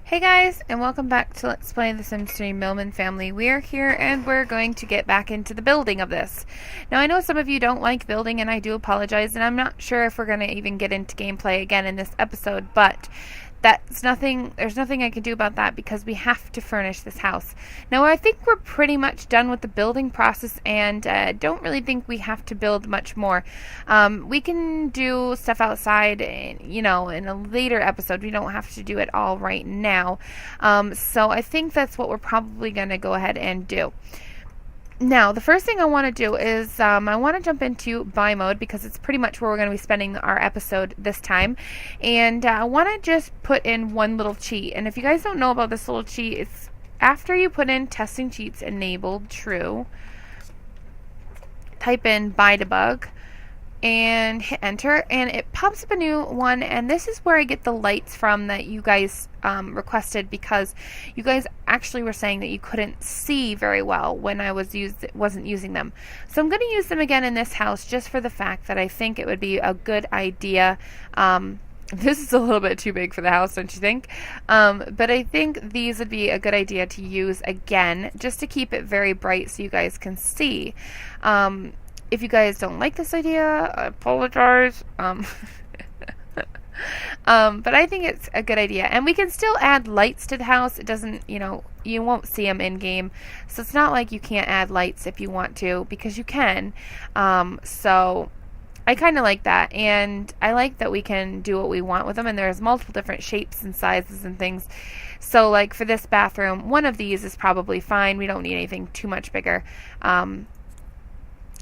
Hey guys, and welcome back to Let's Play The Sims 3 Millman Family. We are here and we're going to get back into the building of this. Now I know some of you don't like building and I do apologize, and I'm not sure if we're going to even get into gameplay again in this episode, but there's nothing I can do about that because we have to furnish this house. Now I think we're pretty much done with the building process and don't really think we have to build much more. We can do stuff outside, in a later episode. We don't have to do it all right now. So I think that's what we're probably going to go ahead and do. Now, the first thing I want to do is I want to jump into buy mode because it's pretty much where we're going to be spending our episode this time. And I want to just put in one little cheat. And if you guys don't know about this little cheat, it's after you put in testing cheats enabled true, type in buy debug and hit enter, and it pops up a new one. And this is where I get the lights from that you guys requested, because you guys actually were saying that you couldn't see very well when I wasn't using them. So I'm going to use them again in this house just for the fact that I think it would be a good idea. This is a little bit too big for the house, don't you think? But I think these would be a good idea to use again, just to keep it very bright so you guys can see. If you guys don't like this idea, I apologize. But I think it's a good idea. And we can still add lights to the house. It doesn't, you won't see them in game. So it's not like you can't add lights if you want to, because you can. So I kind of like that. And I like that we can do what we want with them. And there's multiple different shapes and sizes and things. So like for this bathroom, one of these is probably fine. We don't need anything too much bigger.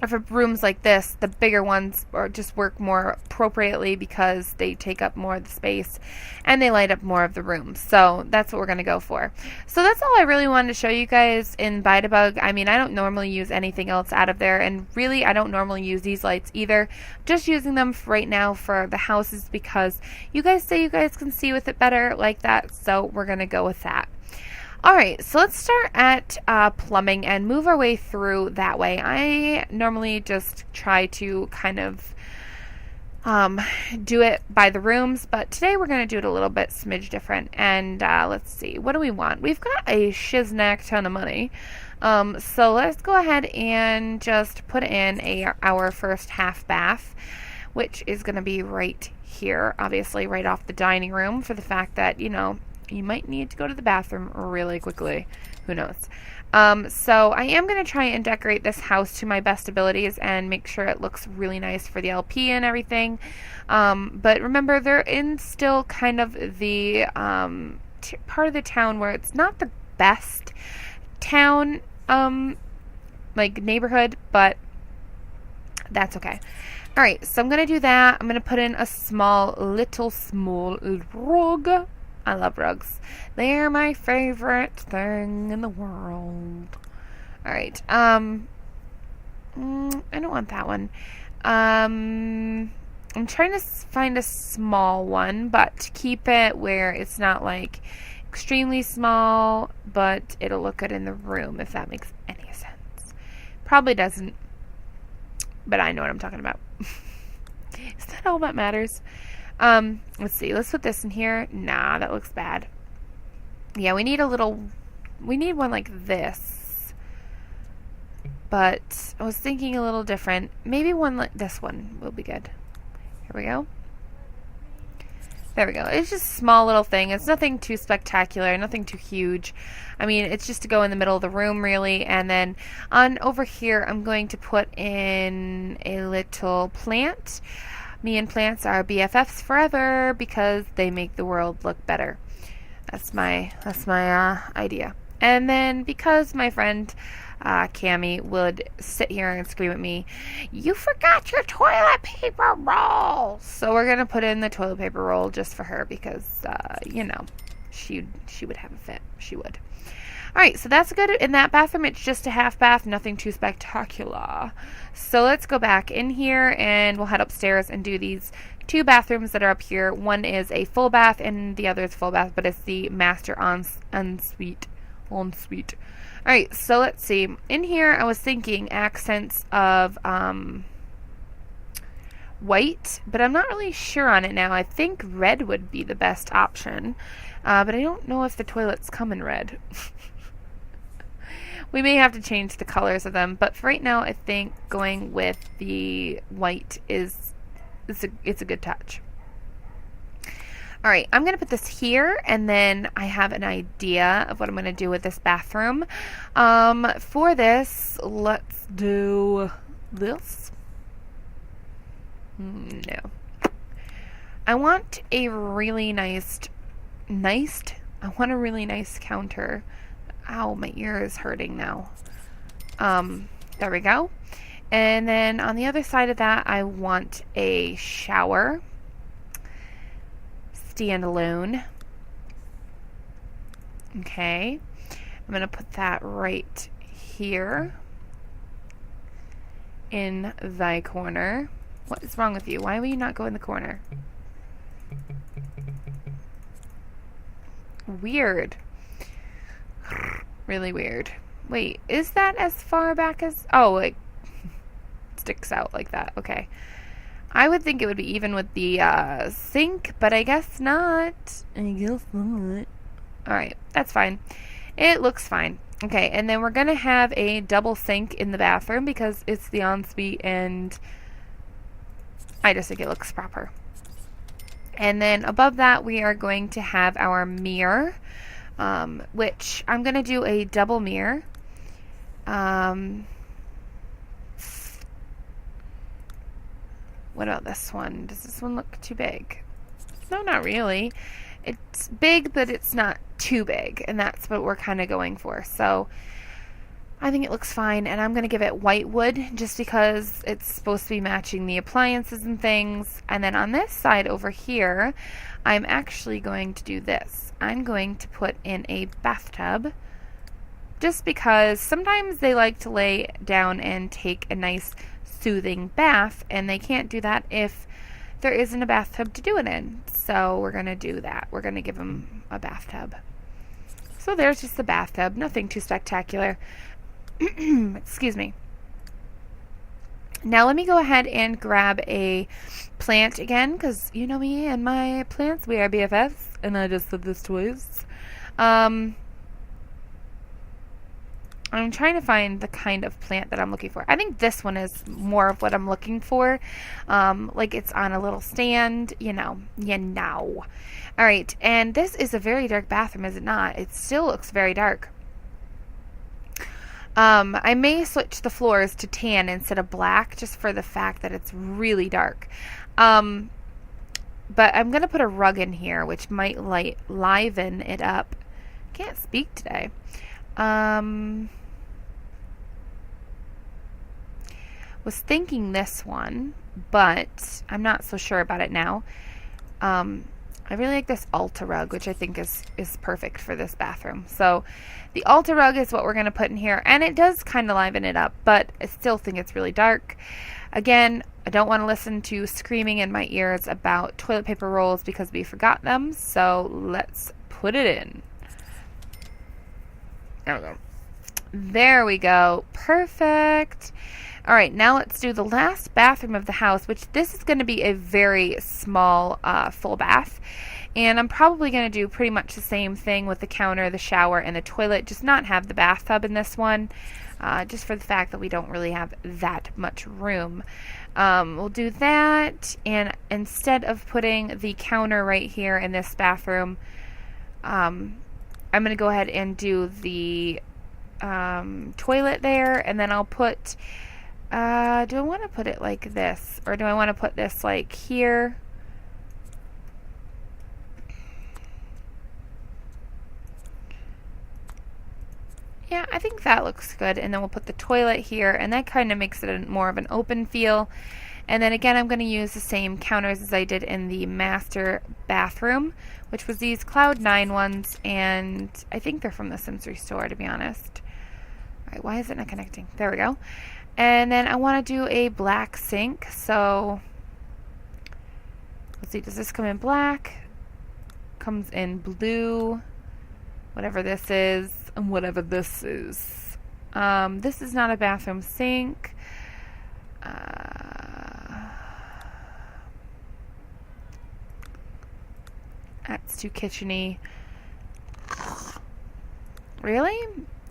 For rooms like this, the bigger ones just work more appropriately because they take up more of the space and they light up more of the rooms. So that's what we're going to go for. So that's all I really wanted to show you guys in buy debug. I mean, I don't normally use anything else out of there, and really I don't normally use these lights either. Just using them right now for the houses because you guys say you guys can see with it better like that, so we're going to go with that. Alright, so let's start at plumbing and move our way through that way. I normally just try to kind of do it by the rooms, but today we're going to do it a little bit smidge different. And let's see, what do we want? We've got a shiznak ton of money. So let's go ahead and just put in our first half bath, which is going to be right here, obviously right off the dining room, for the fact that, you might need to go to the bathroom really quickly. Who knows? So I am going to try and decorate this house to my best abilities and make sure it looks really nice for the LP and everything. But remember, they're in still kind of the part of the town where it's not the best town, like neighborhood, but that's okay. Alright, so I'm going to do that. I'm going to put in a small rug. I love rugs. They're my favorite thing in the world. Alright, I don't want that one. I'm trying to find a small one, but keep it where it's not like extremely small, but it'll look good in the room, if that makes any sense. Probably doesn't, but I know what I'm talking about. Is that all that matters? Let's see, let's put this in here. Nah, that looks bad. Yeah, we need one like this. But I was thinking a little different. Maybe one like this one will be good. Here we go. There we go. It's just a small little thing. It's nothing too spectacular, nothing too huge. I mean, it's just to go in the middle of the room, really. And then on over here, I'm going to put in a little plant. Me and plants are BFFs forever because they make the world look better. That's my idea. And then because my friend Cammie would sit here and scream at me, "You forgot your toilet paper roll!" So we're gonna put in the toilet paper roll just for her because she would have a fit. She would. Alright, so that's good. In that bathroom, it's just a half bath, nothing too spectacular. So let's go back in here and we'll head upstairs and do these two bathrooms that are up here. One is a full bath and the other is full bath, but it's the master ensuite. Alright, so let's see. In here, I was thinking accents of white, but I'm not really sure on it now. I think red would be the best option. But I don't know if the toilets come in red. We may have to change the colors of them, but for right now, I think going with the white it's a good touch. All right, I'm going to put this here, and then I have an idea of what I'm going to do with this bathroom. For this, let's do this. No. I want a really nice, I want a really nice counter. Ow, my ear is hurting now. There we go. And then on the other side of that, I want a shower. Standalone. Okay. I'm going to put that right here in thy corner. What is wrong with you? Why will you not go in the corner? Weird. Really weird. Wait, is that as far back as... Oh, it sticks out like that. Okay. I would think it would be even with the sink, but I guess not. Alright, that's fine. It looks fine. Okay, and then we're going to have a double sink in the bathroom because it's the ensuite, and I just think it looks proper. And then above that, we are going to have our mirror, which I'm going to do a double mirror. What about this one? Does this one look too big? No, not really. It's big, but it's not too big, and that's what we're kind of going for. So I think it looks fine, and I'm going to give it white wood just because it's supposed to be matching the appliances and things. And then on this side over here, I'm actually going to do this. I'm going to put in a bathtub just because sometimes they like to lay down and take a nice soothing bath, and they can't do that if there isn't a bathtub to do it in. So we're going to do that. We're going to give them a bathtub. So there's just the bathtub. Nothing too spectacular. Excuse me. Now let me go ahead and grab a plant again, because you know me and my plants, we are BFFs, and I just said this twice. I'm trying to find the kind of plant that I'm looking for. I think this one is more of what I'm looking for. Like it's on a little stand, you know. All right, and this is a very dark bathroom, is it not? It still looks very dark. I may switch the floors to tan instead of black just for the fact that it's really dark. But I'm going to put a rug in here, which might liven it up. Can't speak today. Was thinking this one, but I'm not so sure about it now. I really like this Ulta rug, which I think is perfect for this bathroom. So the Ulta rug is what we're going to put in here, and it does kind of liven it up, but I still think it's really dark. Again, I don't want to listen to screaming in my ears about toilet paper rolls because we forgot them, so let's put it in. There we go. There we go. Perfect. All right, now let's do the last bathroom of the house, which this is going to be a very small full bath. And I'm probably going to do pretty much the same thing with the counter, the shower, and the toilet, just not have the bathtub in this one, just for the fact that we don't really have that much room. We'll do that, and instead of putting the counter right here in this bathroom, I'm going to go ahead and do the toilet there, and then I'll put... do I want to put it like this? Or do I want to put this like here? Yeah, I think that looks good. And then we'll put the toilet here, and that kind of makes it more of an open feel. And then again, I'm going to use the same counters as I did in the master bathroom, which was these Cloud9 ones, and I think they're from the Sensory store, to be honest. All right, why is it not connecting? There we go. And then I want to do a black sink. So let's see, does this come in black? Comes in blue. Whatever this is. And whatever this is. This is not a bathroom sink. That's too kitcheny. Really?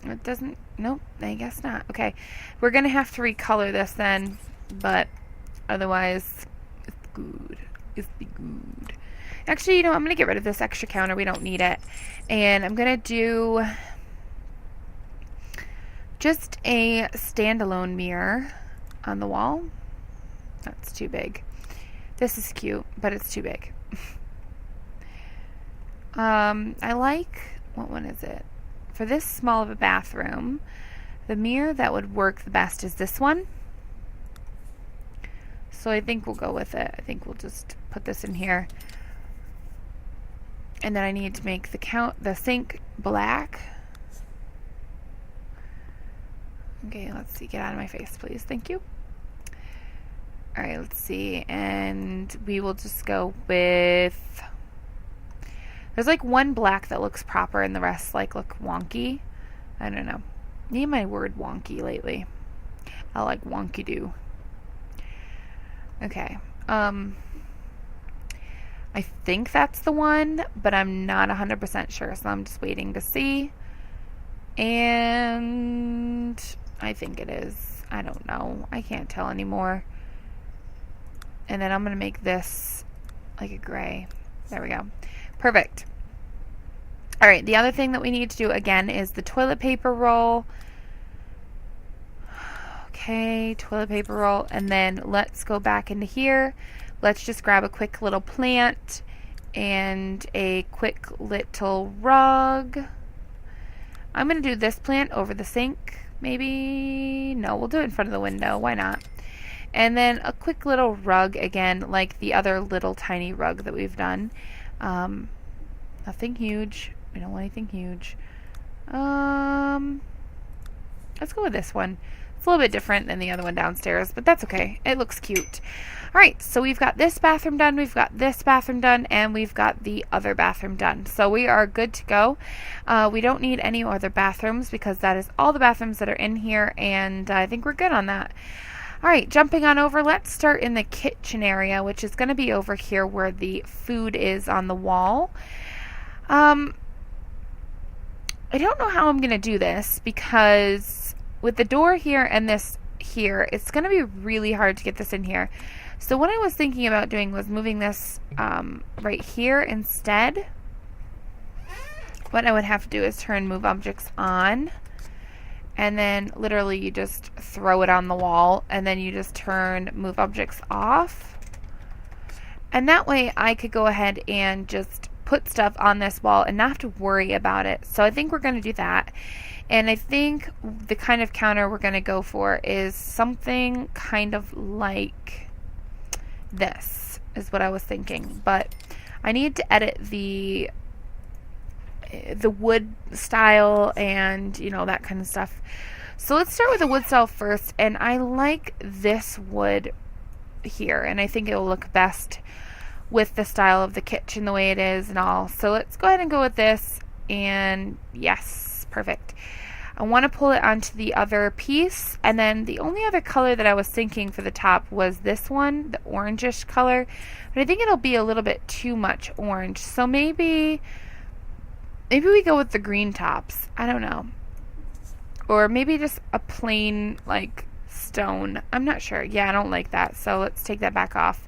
It doesn't, nope, I guess not. Okay, we're gonna have to recolor this then, but otherwise, it's good. It's be good. Actually, you know, I'm gonna get rid of this extra counter. We don't need it. And I'm gonna do just a standalone mirror on the wall. That's too big. This is cute, but it's too big. I like, what one is it? For this small of a bathroom, the mirror that would work the best is this one. So I think we'll go with it. I think we'll just put this in here. And then I need to make the sink black. Okay, let's see. Get out of my face, please. Thank you. All right, let's see. And we will just go with... There's like one black that looks proper and the rest like look wonky. I don't know. Need my word wonky lately. I like wonky do. Okay. I think that's the one, but I'm not 100% sure, so I'm just waiting to see. And I think it is. I don't know. I can't tell anymore. And then I'm going to make this like a gray. There we go. Perfect. All right, the other thing that we need to do again is the toilet paper roll. Okay, toilet paper roll. And then let's go back into here. Let's just grab a quick little plant and a quick little rug. I'm going to do this plant over the sink. Maybe, no, we'll do it in front of the window. Why not? And then a quick little rug again, like the other little tiny rug that we've done. Nothing huge. We don't want anything huge. Let's go with this one. It's a little bit different than the other one downstairs, but that's okay. It looks cute. All right, so we've got this bathroom done, we've got this bathroom done, and we've got the other bathroom done. So we are good to go. We don't need any other bathrooms because that is all the bathrooms that are in here, and I think we're good on that. All right, jumping on over, let's start in the kitchen area, which is going to be over here where the food is on the wall. I don't know how I'm going to do this because with the door here and this here, it's going to be really hard to get this in here. So what I was thinking about doing was moving this right here instead. What I would have to do is turn move objects on. And then literally you just throw it on the wall and then you just turn move objects off. And that way I could go ahead and just put stuff on this wall and not have to worry about it. So I think we're going to do that. And I think the kind of counter we're going to go for is something kind of like this is what I was thinking. But I need to edit the wood style and you know that kind of stuff. So let's start with the wood style first, and I like this wood here and I think it will look best with the style of the kitchen the way it is and all. So let's go ahead and go with this, and yes, perfect. I want to pull it onto the other piece, and then the only other color that I was thinking for the top was this one, the orangish color, but I think it'll be a little bit too much orange. So maybe we go with the green tops. I don't know. Or maybe just a plain, like, stone. I'm not sure. Yeah, I don't like that. So let's take that back off.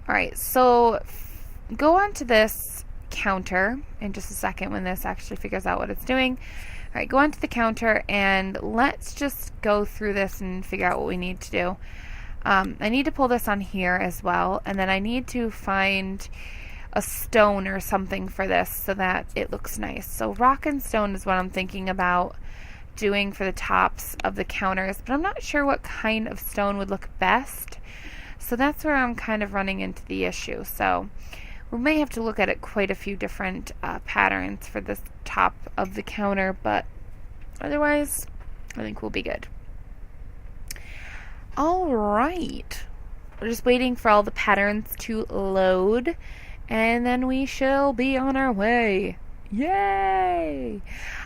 Alright, so go on to this counter in just a second when this actually figures out what it's doing. Alright, go on to the counter and let's just go through this and figure out what we need to do. I need to pull this on here as well, and then I need to find a stone or something for this so that it looks nice. So rock and stone is what I'm thinking about doing for the tops of the counters, but I'm not sure what kind of stone would look best. So that's where I'm kind of running into the issue. So we may have to look at it quite a few different patterns for this top of the counter, but otherwise I think we'll be good. All right, we're just waiting for all the patterns to load, and then we shall be on our way. Yay!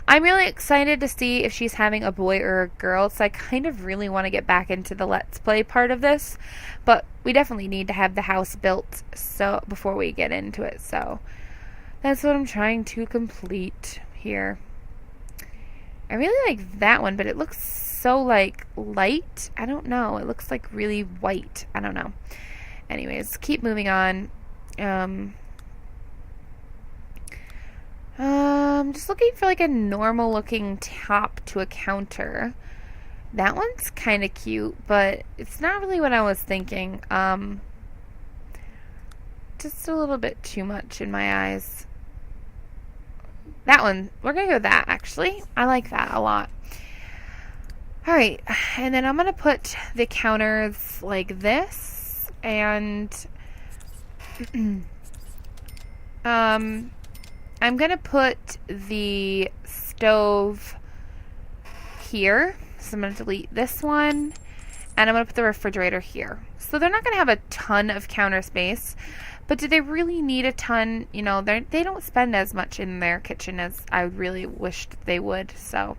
I'm really excited to see if she's having a boy or a girl, so I kind of really want to get back into the Let's Play part of this, but we definitely need to have the house built so before we get into it, so that's what I'm trying to complete here. I really like that one, but it looks so like light. I don't know. It looks like really white. I don't know. Anyways, keep moving on. Just looking for like a normal looking top to a counter. That one's kind of cute, but it's not really what I was thinking. Just a little bit too much in my eyes. That one, we're gonna go with that actually. I like that a lot. Alright, and then I'm gonna put the counters like this, and I'm going to put the stove here. So I'm going to delete this one. And I'm going to put the refrigerator here. So they're not going to have a ton of counter space. But do they really need a ton? You know, they don't spend as much in their kitchen as I really wished they would. So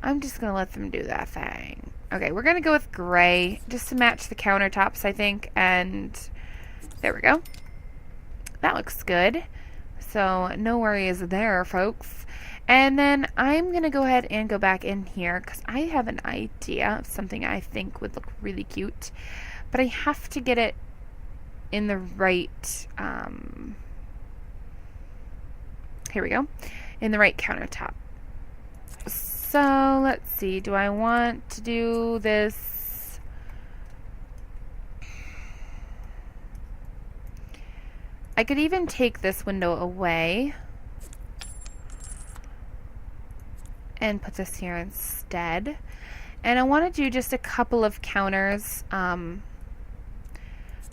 I'm just going to let them do that thing. Okay, we're going to go with gray just to match the countertops, I think. And there we go. That looks good. So no worries there, folks. And then I'm going to go ahead and go back in here because I have an idea of something I think would look really cute. But I have to get it in the right, here we go, in the right countertop. So let's see, do I want to do this? I could even take this window away and put this here instead. And I want to do just a couple of counters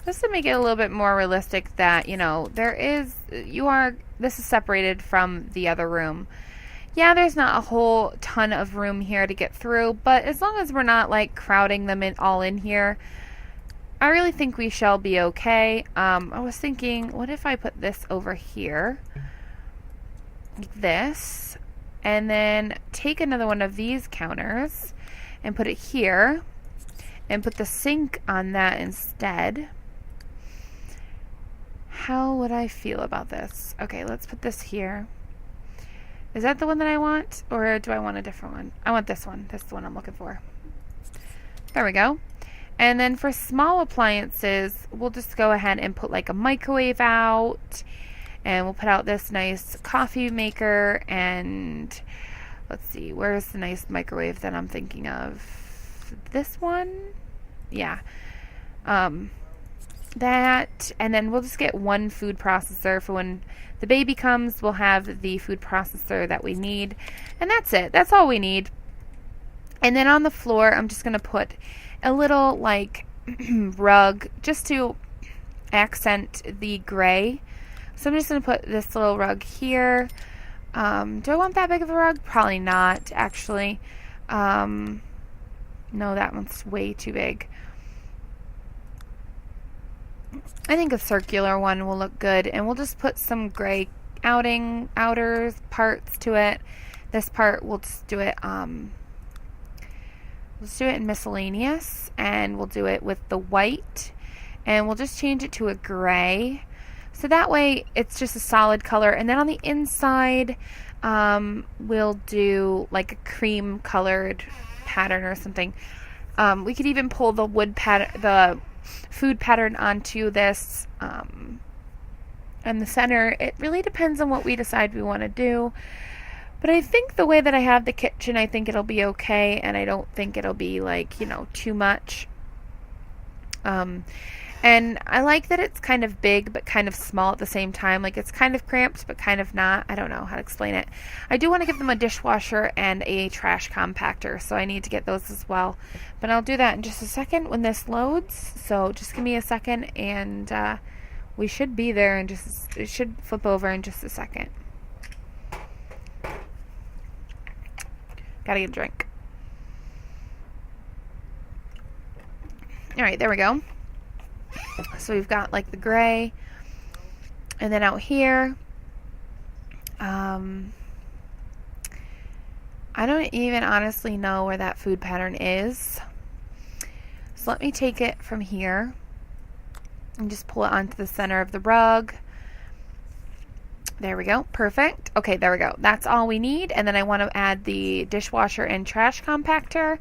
just to make it a little bit more realistic that, you know, this is separated from the other room. Yeah, there's not a whole ton of room here to get through, but as long as we're not like crowding them all in here, I really think we shall be okay. I was thinking, what if I put this over here, like this, and then take another one of these counters and put it here, and put the sink on that instead. How would I feel about this? Okay, let's put this here. Is that the one that I want, or do I want a different one? I want this one. This is the one I'm looking for. There we go. And then for small appliances, we'll just go ahead and put like a microwave out. And we'll put out this nice coffee maker. And let's see, where's the nice microwave that I'm thinking of? This one? Yeah. That. And then we'll just get one food processor for when the baby comes. We'll have the food processor that we need. And that's it. That's all we need. And then on the floor, I'm just going to put a little like rug just to accent the gray. So I'm just going to put this little rug here. Do I want that big of a rug? Probably not, actually. No, that one's way too big. I think a circular one will look good, and we'll just put some gray outer parts to it. This part, we'll just do it let's do it in miscellaneous, and we'll do it with the white, and we'll just change it to a gray. So that way it's just a solid color. And then on the inside, we'll do like a cream colored pattern or something. We could even pull the the food pattern onto this in the center. It really depends on what we decide we want to do. But I think the way that I have the kitchen, I think it'll be okay, and I don't think it'll be like, you know, too much. And I like that it's kind of big but kind of small at the same time. Like it's kind of cramped but kind of not. I don't know how to explain it. I do want to give them a dishwasher and a trash compactor, so I need to get those as well. But I'll do that in just a second when this loads. So just give me a second, and we should be there in just, it should flip over in just a second. Gotta get a drink. Alright, there we go. So we've got like the gray, and then out here I don't even honestly know where that food pattern is. So let me take it from here and just pull it onto the center of the rug. There we go. Perfect. Okay, there we go. That's all we need. And then I want to add the dishwasher and trash compactor.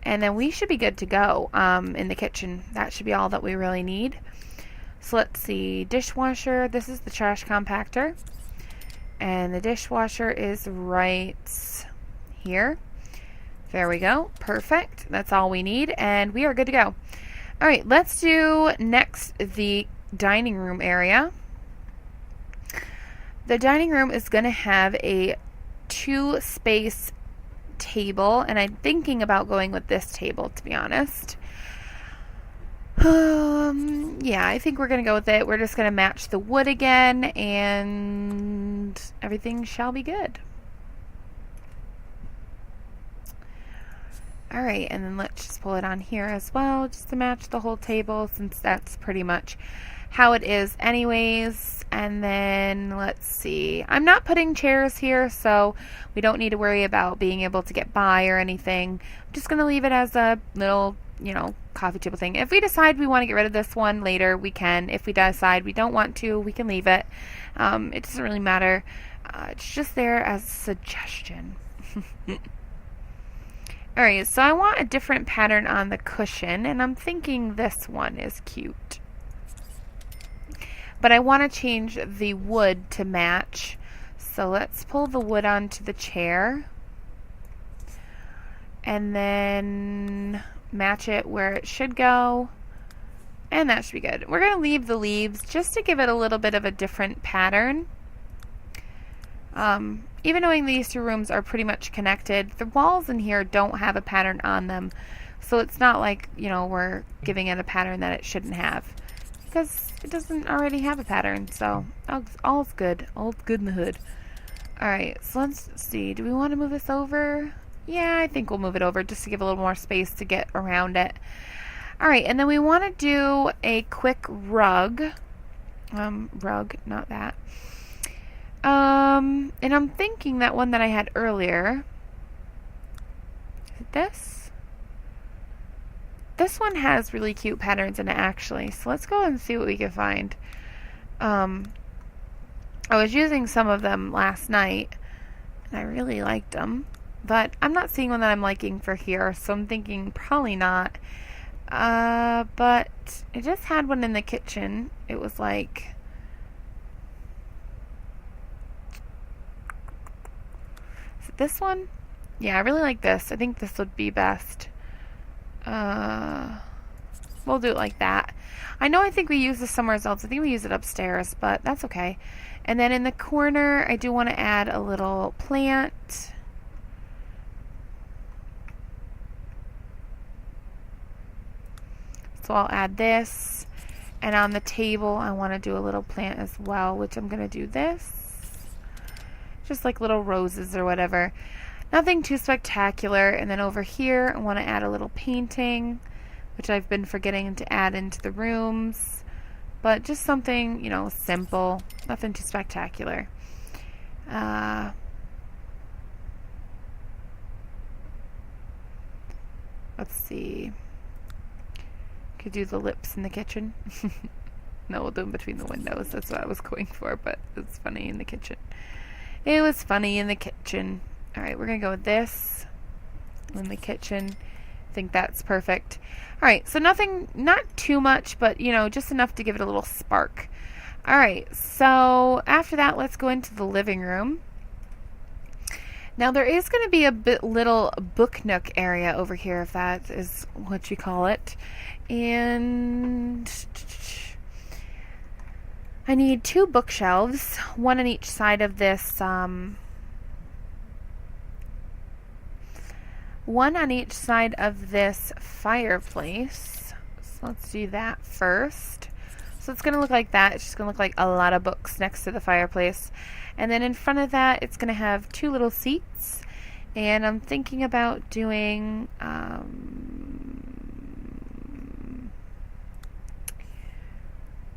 And then we should be good to go in the kitchen. That should be all that we really need. So let's see. Dishwasher. This is the trash compactor. And the dishwasher is right here. There we go. Perfect. That's all we need. And we are good to go. All right, let's do next the dining room area. The dining room is going to have a 2-space table, and I'm thinking about going with this table, to be honest. Yeah, I think we're going to go with it. We're just going to match the wood again, and everything shall be good. All right, and then let's just pull it on here as well, just to match the whole table, since that's pretty much how it is anyways. And then let's see, I'm not putting chairs here, so we don't need to worry about being able to get by or anything. I'm just going to leave it as a little, you know, coffee table thing. If we decide we want to get rid of this one later, we can. If we decide we don't want to, we can leave it. It doesn't really matter. It's just there as a suggestion. Alright, so I want a different pattern on the cushion, and I'm thinking this one is cute. But I want to change the wood to match. So let's pull the wood onto the chair. And then match it where it should go. And that should be good. We're going to leave the leaves just to give it a little bit of a different pattern. Even knowing these two rooms are pretty much connected, the walls in here don't have a pattern on them. So it's not like, you know, we're giving it a pattern that it shouldn't have. Because it doesn't already have a pattern, so all's good. All's good in the hood. Alright, so let's see. Do we want to move this over? Yeah, I think we'll move it over just to give a little more space to get around it. Alright, and then we want to do a quick rug. Rug, not that. And I'm thinking that one that I had earlier. Is it this? This one has really cute patterns in it, actually. So let's go and see what we can find. I was using some of them last night, and I really liked them. But I'm not seeing one that I'm liking for here, so I'm thinking probably not. But I just had one in the kitchen. It was like... Is it this one? Yeah, I really like this. I think this would be best. We'll do it like that. I think we use this somewhere else. I think we use it upstairs, but that's okay. And then in the corner, I do want to add a little plant. So I'll add this. And on the table, I want to do a little plant as well, which I'm going to do this. Just like little roses or whatever. Nothing too spectacular. And then over here, I want to add a little painting, which I've been forgetting to add into the rooms. But just something, you know, simple. Nothing too spectacular. Let's see. Could do the lips in the kitchen. No, we'll do them between the windows. That's what I was going for, but it's funny in the kitchen. It was funny in the kitchen. Alright, we're going to go with this in the kitchen. I think that's perfect. Alright, so nothing, not too much, but, you know, just enough to give it a little spark. Alright, so after that, let's go into the living room. Now, there is going to be a little book nook area over here, if that is what you call it. And I need 2 bookshelves, one on each side of this, one on each side of this fireplace. So let's do that first. So it's going to look like that. It's just going to look like a lot of books next to the fireplace. And then in front of that, it's going to have 2 little seats. And I'm thinking about doing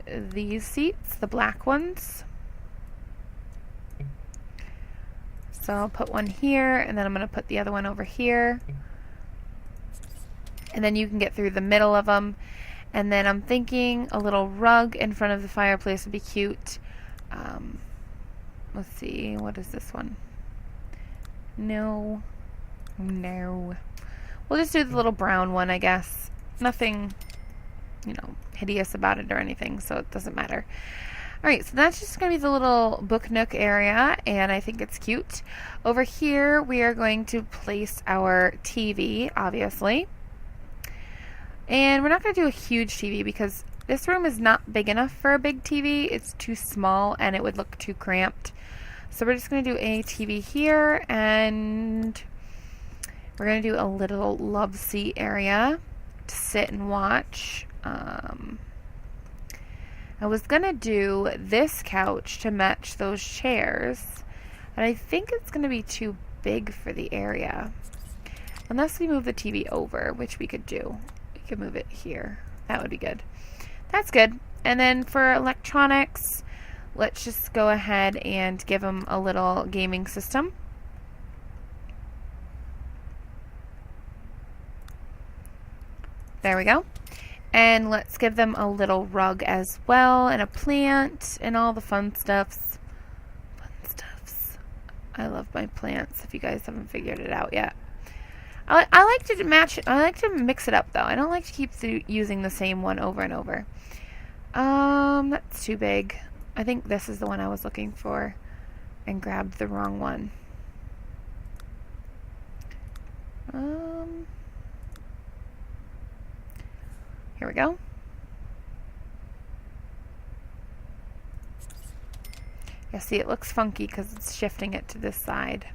these seats, the black ones. So I'll put one here, and then I'm going to put the other one over here. And then you can get through the middle of them. And then I'm thinking a little rug in front of the fireplace would be cute. Let's see, what is this one? No. We'll just do the little brown one, I guess. Nothing, you know, hideous about it or anything, so it doesn't matter. Alright, so that's just going to be the little book nook area, and I think it's cute. Over here, we are going to place our TV, obviously. And we're not going to do a huge TV because this room is not big enough for a big TV. It's too small, and it would look too cramped. So we're just going to do a TV here, and we're going to do a little love seat area to sit and watch. I was going to do this couch to match those chairs, but I think it's going to be too big for the area. Unless we move the TV over, which we could do. We could move it here. That would be good. That's good. And then for electronics, let's just go ahead and give them a little gaming system. There we go. And let's give them a little rug as well, and a plant, and all the fun stuffs. I love my plants, if you guys haven't figured it out yet. I like to match it. I like to mix it up, though. I don't like to keep using the same one over and over. That's too big. I think this is the one I was looking for and grabbed the wrong one. Here we go. Yeah, see, it looks funky because it's shifting it to this side.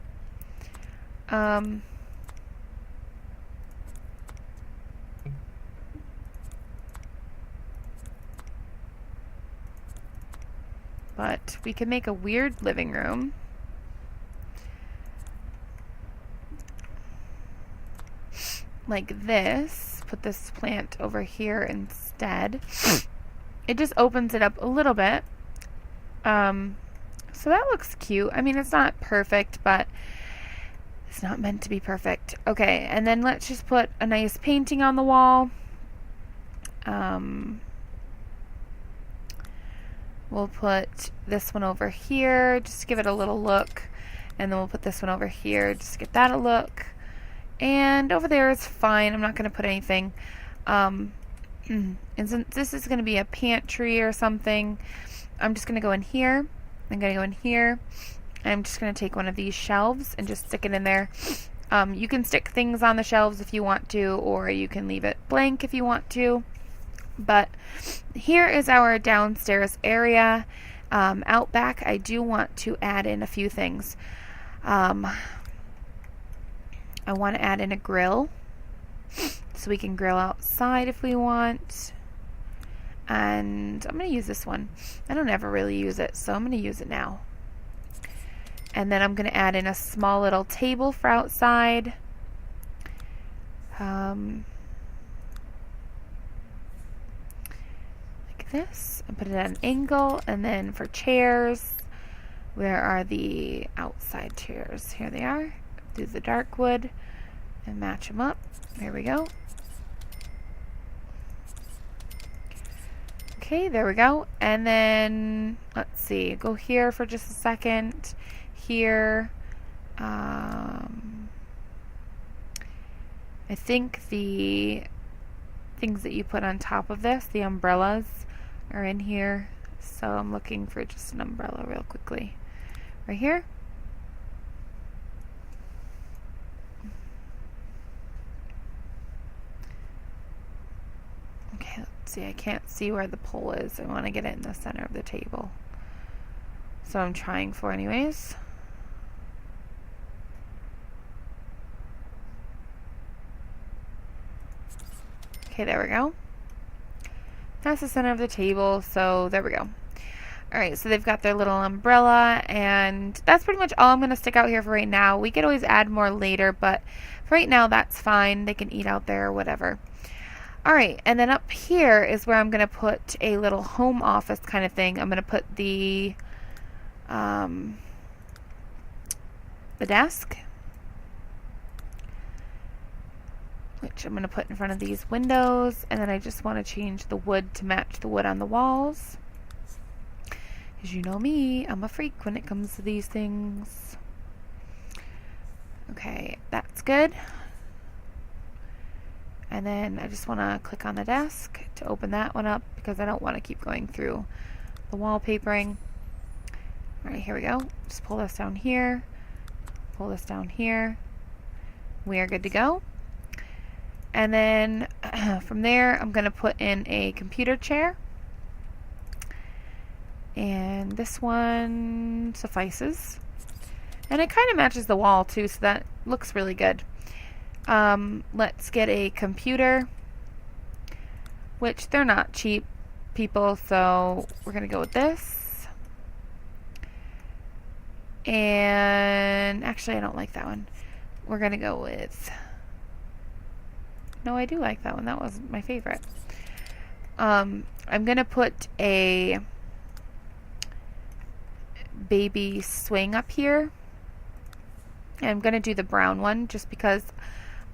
But we can make a weird living room. Like this. Put this plant over here instead. It just opens it up a little bit. So that looks cute. I mean, it's not perfect, but it's not meant to be perfect. Okay, and then let's just put a nice painting on the wall. We'll put this one over here, just to give it a little look. And then we'll put this one over here, just to get that a look. And over there is fine. I'm not going to put anything. And since this is going to be a pantry or something, I'm just going to go in here. I'm going to go in here. I'm just going to take one of these shelves and just stick it in there. You can stick things on the shelves if you want to, or you can leave it blank if you want to. But here is our downstairs area. Out back, I do want to add in a few things. I want to add in a grill so we can grill outside if we want. And I'm going to use this one. I don't ever really use it, so I'm going to use it now. And then I'm going to add in a small little table for outside. Like this. And put it at an angle. And then for chairs, where are the outside chairs? Here they are. Do the dark wood and match them up. There we go. Okay, there we go. And then let's see, go here for just a second. Here, I think the things that you put on top of this, the umbrellas, are in here. So I'm looking for just an umbrella real quickly. Right here. Okay, let's see. I can't see where the pole is. I want to get it in the center of the table. So I'm trying for anyways. Okay, there we go. That's the center of the table, so there we go. Alright, so they've got their little umbrella, and that's pretty much all I'm going to stick out here for right now. We could always add more later, but for right now, that's fine. They can eat out there or whatever. Alright, and then up here is where I'm going to put a little home office kind of thing. I'm going to put the the desk, which I'm going to put in front of these windows, and then I just want to change the wood to match the wood on the walls. As you know me, I'm a freak when it comes to these things. Okay, that's good. And then I just want to click on the desk to open that one up because I don't want to keep going through the wallpapering. Alright, here we go. Just pull this down here. Pull this down here. We are good to go. And then from there, I'm going to put in a computer chair. And this one suffices. And it kind of matches the wall too, so that looks really good. Let's get a computer, which they're not cheap, people, so we're going to go with this. And actually, I don't like that one. We're going to go with... No, I do like that one. That was my favorite. I'm going to put a baby swing up here. And I'm going to do the brown one just because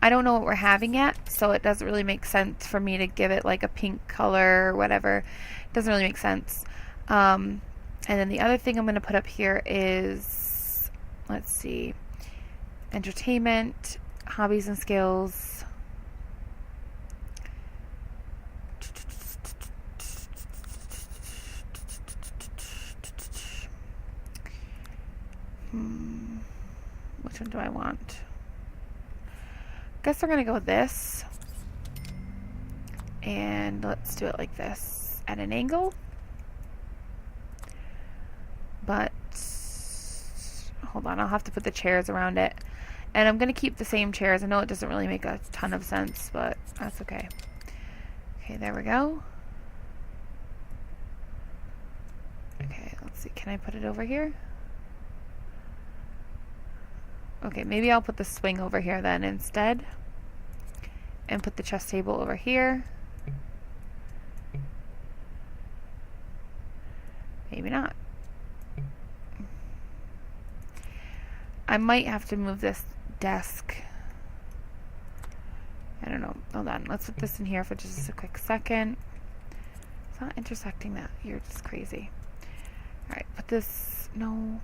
I don't know what we're having yet, so it doesn't really make sense for me to give it like a pink color or whatever. It doesn't really make sense. And then the other thing I'm going to put up here is, let's see, entertainment, hobbies and skills. Which one do I want? Guess we're gonna go with this. And let's do it like this at an angle. But hold on, I'll have to put the chairs around it. And I'm gonna keep the same chairs. I know it doesn't really make a ton of sense, but that's okay. Okay, there we go. Okay, let's see. Can I put it over here? Okay, maybe I'll put the swing over here then instead. And put the chess table over here. Maybe not. I might have to move this desk. I don't know. Hold on. Let's put this in here for just a quick second. It's not intersecting that. You're just crazy. Alright, put this... No.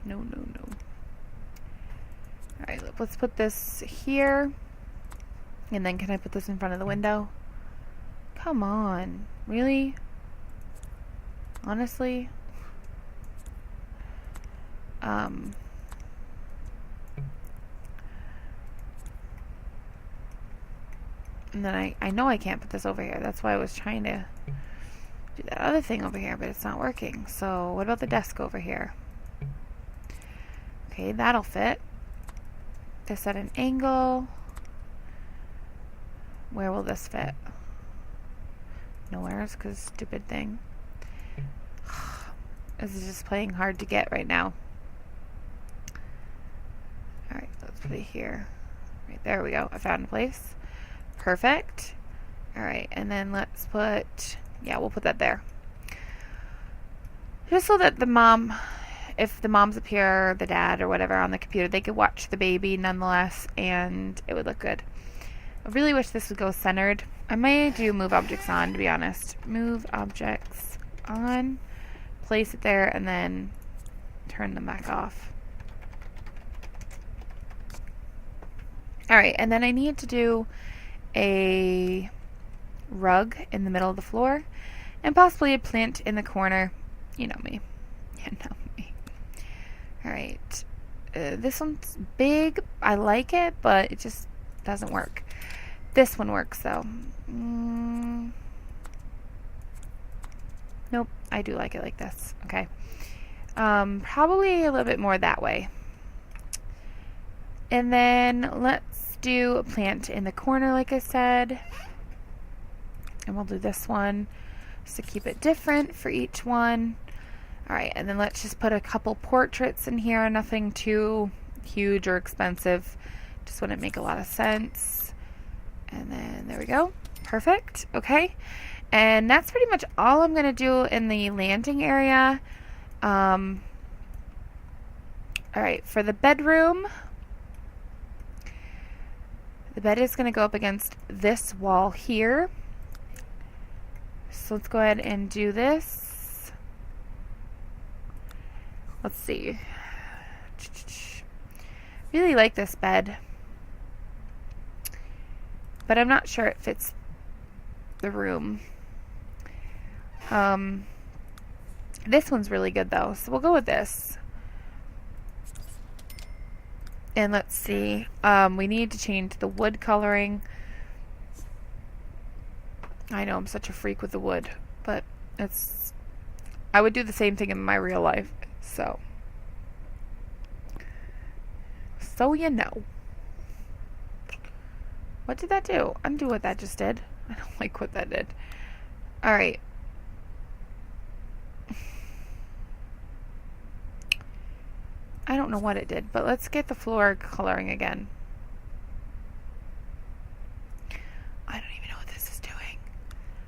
No, no, no. Alright, let's put this here. And then can I put this in front of the window? Come on. Really? Honestly? And then I know I can't put this over here. That's why I was trying to do that other thing over here, but it's not working. So what about the desk over here? Okay, that'll fit. This at an angle. Where will this fit? Nowhere, because stupid thing. This is just playing hard to get right now. Alright, let's put it here. Right, there we go. I found a place. Perfect. Alright, and then let's put... Yeah, we'll put that there. Just so that the mom... If the mom's up here, the dad, or whatever on the computer, they could watch the baby nonetheless, and it would look good. I really wish this would go centered. I might do move objects on, to be honest. Move objects on, place it there, and then turn them back off. Alright, and then I need to do a rug in the middle of the floor, and possibly a plant in the corner. You know me. You know me. Alright. This one's big. I like it, but it just doesn't work. This one works, though. Nope. I do like it like this. Okay. Probably a little bit more that way. And then let's do a plant in the corner, like I said. And we'll do this one just to keep it different for each one. Alright, and then let's just put a couple portraits in here. Nothing too huge or expensive. Just wouldn't make a lot of sense. And then there we go. Perfect. Okay. And that's pretty much all I'm going to do in the landing area. Alright, for the bedroom, the bed is going to go up against this wall here. So let's go ahead and do this. Let's see. Really like this bed, but I'm not sure it fits the room. This one's really good though, so we'll go with this. And let's see, we need to change the wood coloring. I know I'm such a freak with the wood, but I would do the same thing in my real life, so you know. What did that do? Undo what that just did. I don't like what that did. Alright. I don't know what it did, but let's get the floor coloring again. I don't even know what this is doing.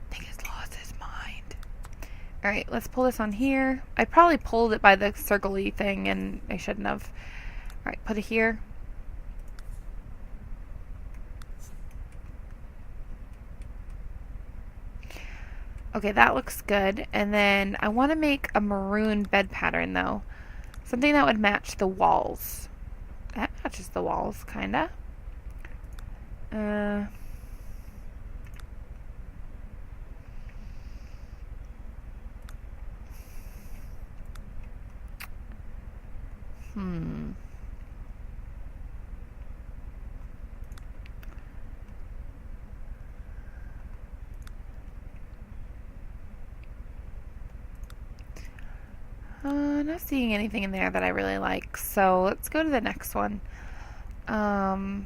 I think it's lost its mind. Alright, let's pull this on here. I probably pulled it by the circle-y thing and I shouldn't have. Alright, put it here. Okay, that looks good. And then I want to make a maroon bed pattern though. Something that would match the walls. That matches the walls, kinda. Not seeing anything in there that I really like, so let's go to the next one. I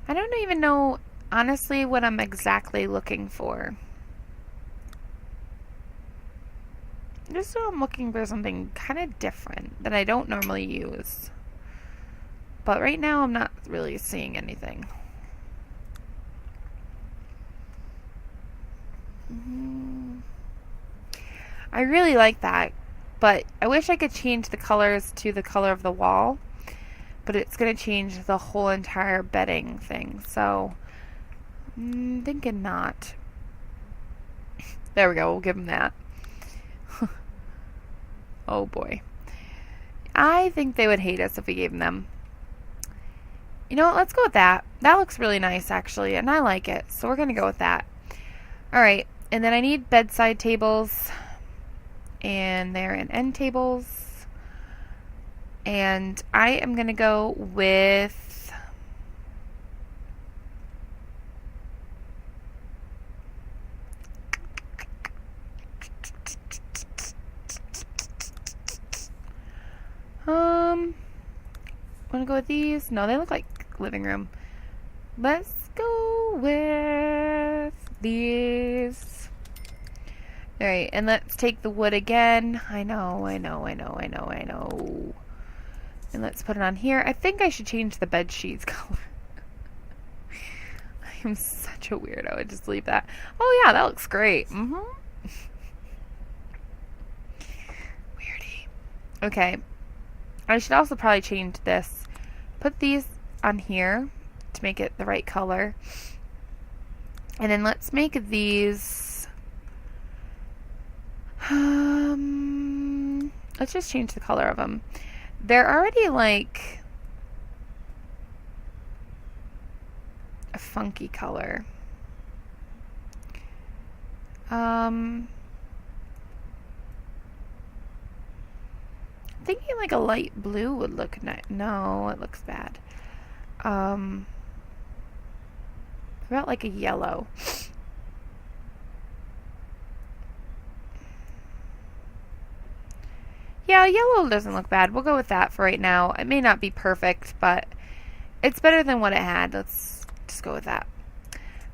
don't even know, honestly, what I'm exactly looking for. Just so I'm looking for something kind of different that I don't normally use. But right now I'm not really seeing anything. I really like that, but I wish I could change the colors to the color of the wall, but it's going to change the whole entire bedding thing, so I'm thinking not. There we go, we'll give them that. Oh boy. I think they would hate us if we gave them. You know what, let's go with that. That looks really nice actually, and I like it, so we're going to go with that. Alright, and then I need bedside tables, and they're in end tables, and I am going to go with want to go with these? No, they look like living room. Let's go with these. Alright, and let's take the wood again. I know. And let's put it on here. I think I should change the bed sheets color. I am such a weirdo. I just leave that. Oh yeah, that looks great. Weirdy. Okay. I should also probably change this. Put these on here to make it the right color. And then let's make these, let's just change the color of them. They're already like a funky color. Thinking like a light blue would look nice. No, it looks bad. About like a yellow. Yeah, yellow doesn't look bad. We'll go with that for right now. It may not be perfect, but it's better than what it had. Let's just go with that.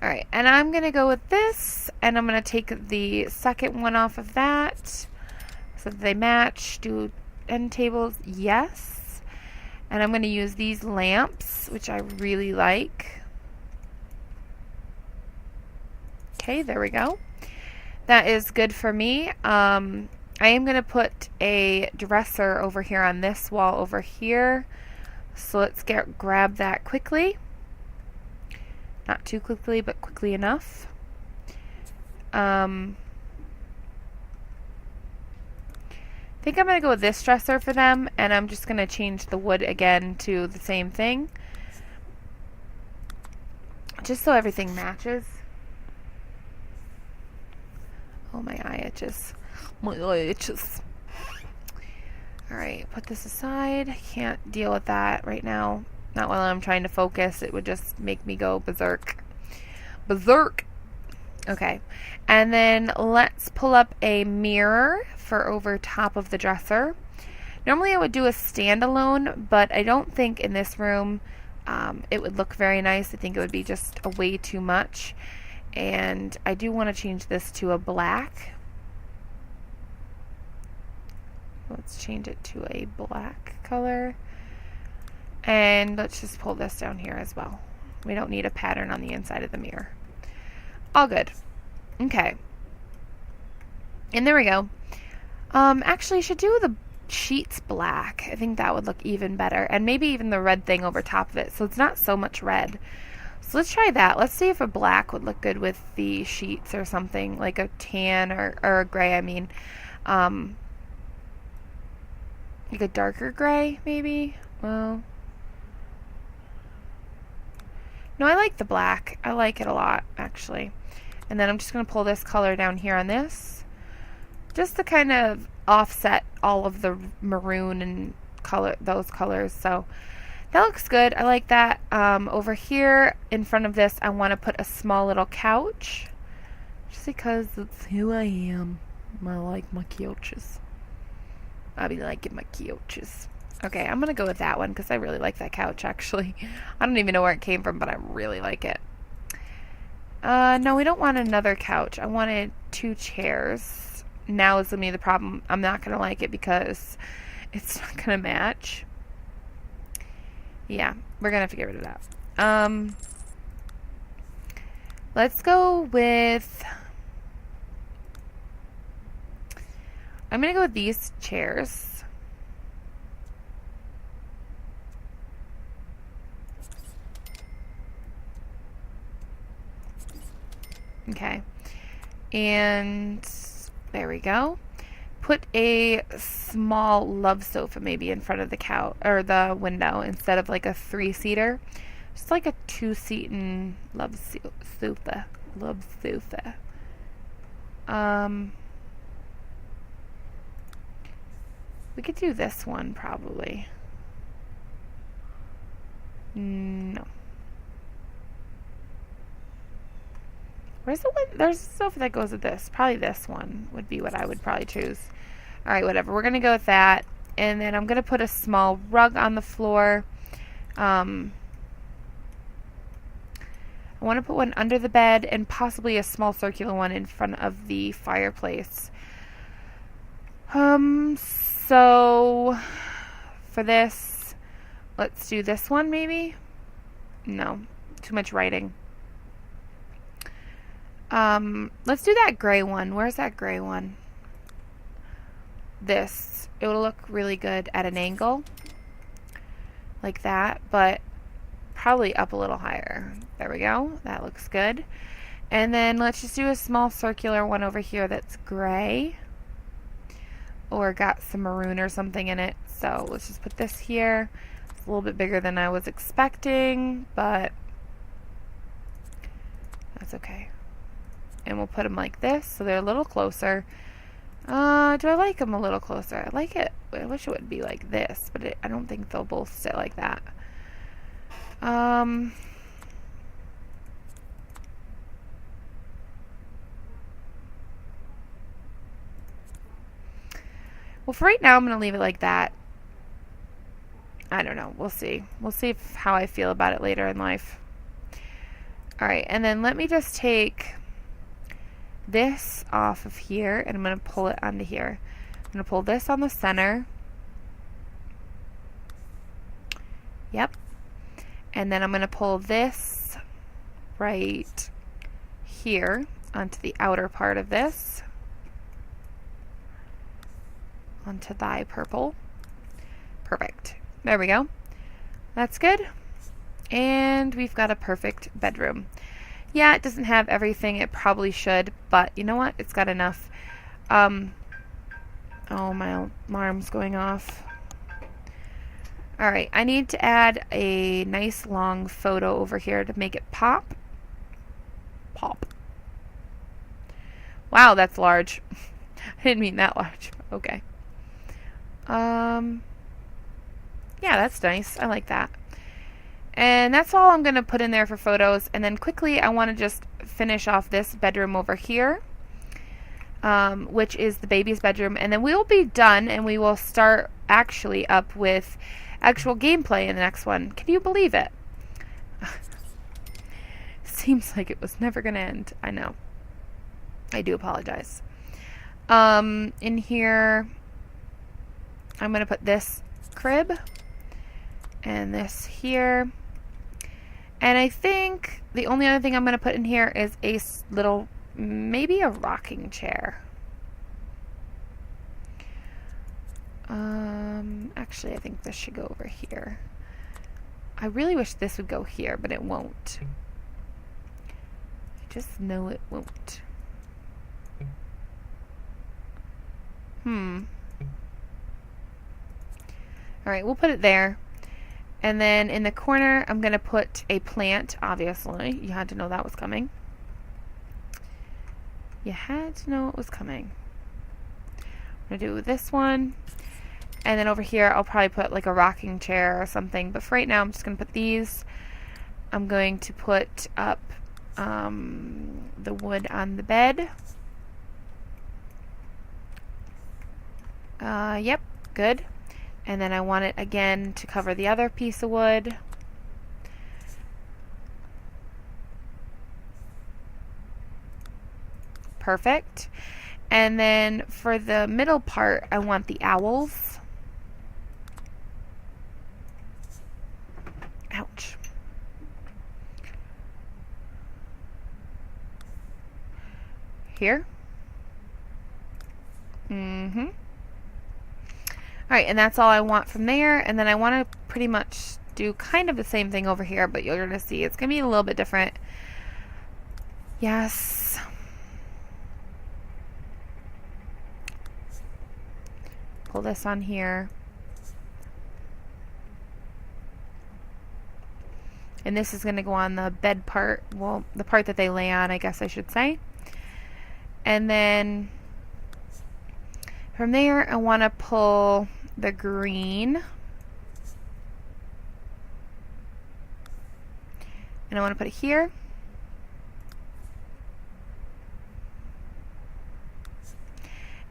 Alright, and I'm going to go with this, and I'm going to take the second one off of that so that they match. Do end tables, yes. And I'm going to use these lamps, which I really like. Okay, there we go. that is good for me. I am going to put a dresser over here on this wall over here. So let's grab that quickly. Not too quickly, but quickly enough. I think I'm going to go with this dresser for them, and I'm just going to change the wood again to the same thing. Just so everything matches. Oh, my eye itches. My eye itches. Alright, put this aside. Can't deal with that right now. Not while I'm trying to focus. It would just make me go berserk. Berserk! Okay. And then let's pull up a mirror for over top of the dresser. Normally I would do a standalone, but I don't think in this room it would look very nice. I think it would be just a way too much. And I do want to change this to a black. Let's change it to a black color. And let's just pull this down here as well. We don't need a pattern on the inside of the mirror. All good. Okay. And there we go. Actually, I should do the sheets black. I think that would look even better. And maybe even the red thing over top of it. So it's not so much red. So let's try that. Let's see if a black would look good with the sheets or something. Like a tan or a gray, I mean. Like a darker gray, maybe? Well, no, I like the black. I like it a lot, actually. And then I'm just going to pull this color down here on this. Just to kind of offset all of the maroon and those colors. So that looks good. I like that. Over here in front of this, I want to put a small little couch. Just because it's who I am. I like my couches. I'll be liking my couches. Okay, I'm going to go with that one because I really like that couch, actually. I don't even know where it came from, but I really like it. No, we don't want another couch. I wanted 2 chairs. Now is going to be the problem. I'm not going to like it because it's not going to match. Yeah, we're going to have to get rid of that. Let's go with... I'm going to go with these chairs. Okay. And there we go. Put a small love sofa maybe in front of the couch or the window instead of like a 3-seater. Just like a 2-seating love sofa. Love sofa. We could do this one, probably. No. Where's the one? There's a sofa that goes with this. Probably this one would be what I would probably choose. Alright, whatever. We're going to go with that. And then I'm going to put a small rug on the floor. I want to put one under the bed and possibly a small circular one in front of the fireplace. So for this, let's do this one maybe? No, too much writing. Let's do that gray one. Where's that gray one? This. It will look really good at an angle. Like that, but probably up a little higher. There we go. That looks good. And then let's just do a small circular one over here that's gray. Or got some maroon or something in it. So let's just put this here. It's a little bit bigger than I was expecting, but that's okay. And we'll put them like this so they're a little closer. Do I like them a little closer? I like it. I wish it would be like this, but I don't think they'll both sit like that. Well, for right now, I'm going to leave it like that. I don't know. We'll see. We'll see how I feel about it later in life. Alright, and then let me just take this off of here, and I'm going to pull it onto here. I'm going to pull this on the center. Yep. And then I'm going to pull this right here, onto the outer part of this, onto thy purple. Perfect. There we go. That's good. And we've got a perfect bedroom. Yeah, it doesn't have everything it probably should, but you know what? It's got enough. Oh, my alarm's going off. Alright, I need to add a nice long photo over here to make it pop. Pop. Wow, that's large. I didn't mean that large. Okay. Yeah, that's nice. I like that. And that's all I'm going to put in there for photos. And then quickly, I want to just finish off this bedroom over here, which is the baby's bedroom. And then we'll be done, and we will start actually up with actual gameplay in the next one. Can you believe it? Seems like it was never going to end. I know. I do apologize. In here, I'm going to put this crib and this here. And I think the only other thing I'm going to put in here is a little, maybe a rocking chair. Actually, I think this should go over here. I really wish this would go here, but it won't. I just know it won't. Alright, we'll put it there. And then in the corner, I'm going to put a plant, obviously. You had to know that was coming. You had to know it was coming. I'm going to do this one. And then over here, I'll probably put like a rocking chair or something. But for right now, I'm just going to put these. I'm going to put up the wood on the bed. Yep, good. And then I want it again to cover the other piece of wood. Perfect. And then for the middle part, I want the owls. Ouch. Here. Alright, and that's all I want from there. And then I want to pretty much do kind of the same thing over here, but you're going to see it's going to be a little bit different. Yes. Pull this on here. And this is going to go on the bed part, well, the part that they lay on, I guess I should say. And then from there, I want to pull the green. And I want to put it here.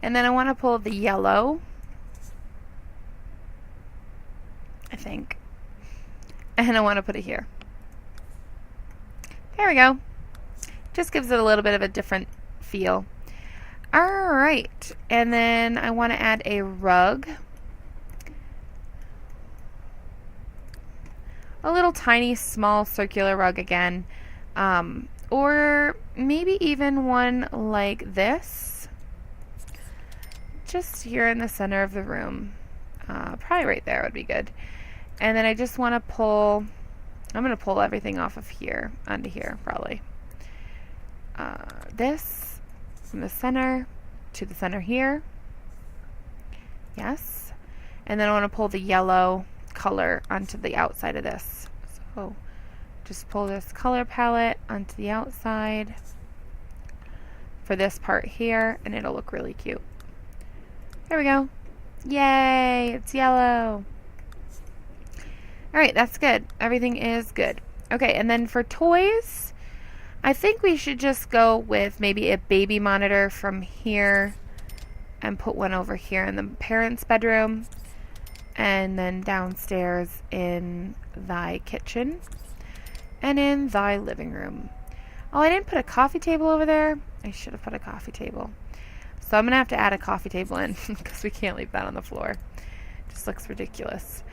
And then I want to pull the yellow, I think. And I want to put it here. There we go. Just gives it a little bit of a different feel. Alright, and then I want to add a rug. A little tiny, small, circular rug again. Or maybe even one like this. Just here in the center of the room. Probably right there would be good. And then I just want to pull, I'm going to pull everything off of here, onto here, probably. This from the center to the center here. Yes. And then I want to pull the yellow color onto the outside of this. So just pull this color palette onto the outside for this part here, and it'll look really cute. There we go. Yay, it's yellow. Alright, that's good. Everything is good. Okay, and then for toys, I think we should just go with maybe a baby monitor from here and put one over here in the parents' bedroom, and then downstairs in thy kitchen and in thy living room. Oh, I didn't put a coffee table over there. I should have put a coffee table. So I'm going to have to add a coffee table in because we can't leave that on the floor. It just looks ridiculous.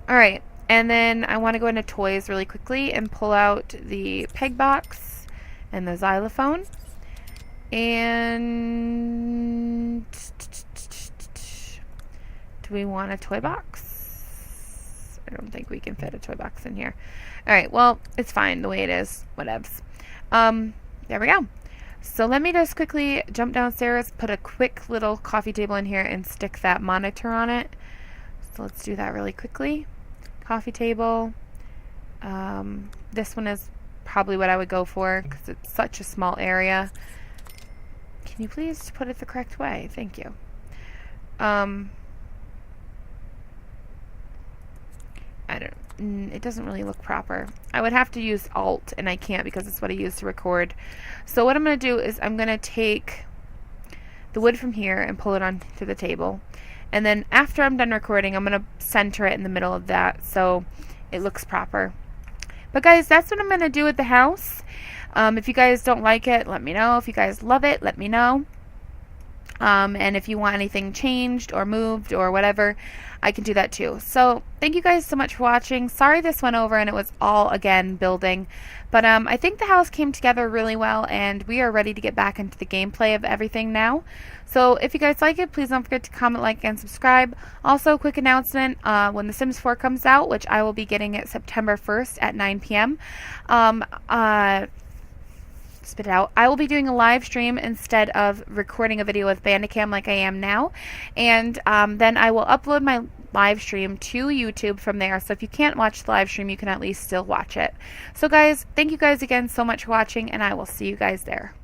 Alright, and then I want to go into toys really quickly and pull out the peg box and the xylophone. And do we want a toy box? I don't think we can fit a toy box in here. Alright, well, it's fine the way it is. Whatevs. There we go. So let me just quickly jump downstairs, put a quick little coffee table in here, and stick that monitor on it. So let's do that really quickly. Coffee table. This one is probably what I would go for because it's such a small area. Can you please put it the correct way? Thank you. It doesn't really look proper. I would have to use Alt, and I can't because it's what I use to record. So what I'm going to do is I'm going to take the wood from here and pull it onto the table. And then after I'm done recording, I'm going to center it in the middle of that so it looks proper. But guys, that's what I'm going to do with the house. If you guys don't like it, let me know. If you guys love it, let me know. And if you want anything changed or moved or whatever, I can do that too. So thank you guys so much for watching. Sorry this went over and it was all, again, building. But I think the house came together really well, and we are ready to get back into the gameplay of everything now. So if you guys like it, please don't forget to comment, like, and subscribe. Also, quick announcement, when The Sims 4 comes out, which I will be getting it September 1st at 9 p.m., spit it out. I will be doing a live stream instead of recording a video with Bandicam like I am now, and then I will upload my live stream to YouTube from there. So if you can't watch the live stream, you can at least still watch it. So guys, thank you guys again so much for watching, and I will see you guys there.